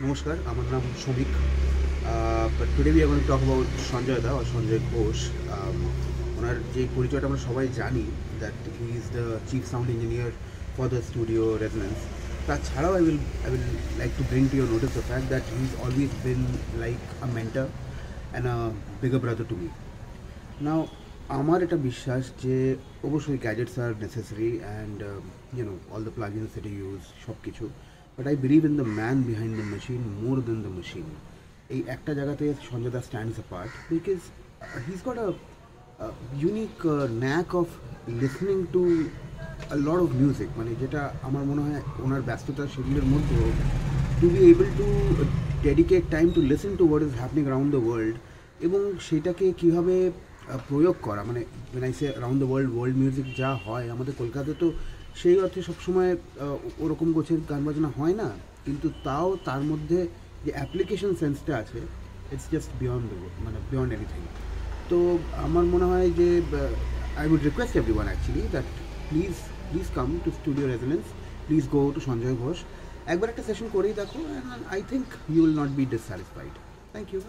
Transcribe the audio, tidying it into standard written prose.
নমস্কার, আমার নাম Shamik. But today we are going to talk about Sanjay da or Sanjay Ghosh. ওনার যে পরিচয়টা আমরা সবাই জানি, that he is the chief sound engineer for the studio resonance. তাছাড়াও I will like to bring to your notice the fact that he's always been like a mentor and a bigger brother to me. Now, আমার এটা বিশ্বাস যে অবশ্যই gadgets are necessary and all the plugins that use সব কিছু, but I believe in the man behind the machine more than the machine. এই একটা জায়গাতে Sanjay da stands apart because he's got a unique knack of listening to a lot of music, মানে যেটা আমার মনে হয় ওনার ব্যস্ততার শিডিউলের মধ্যেও to be able to dedicate time to listen to what is happening around the world এবং সেটাকে কীভাবে প্রয়োগ করা। মানে when I say around the world, world music যা হয় আমাদের কলকাতাতে, তো সেই অর্থে সবসময় ওরকম গোছের গান বাজনা হয় না, কিন্তু তাও তার মধ্যে যে অ্যাপ্লিকেশন সেন্সটা আছে, ইটস জাস্ট বিয়ন্ড দ্য, মানে বিয়ন্ড এনিথিং। তো আমার মনে হয় যে I would request everyone actually that please come to Studio Resonance, please go to Sanjay Ghosh, একবার একটা সেশন করেই দেখো, and I think you will not be dissatisfied. Thank you.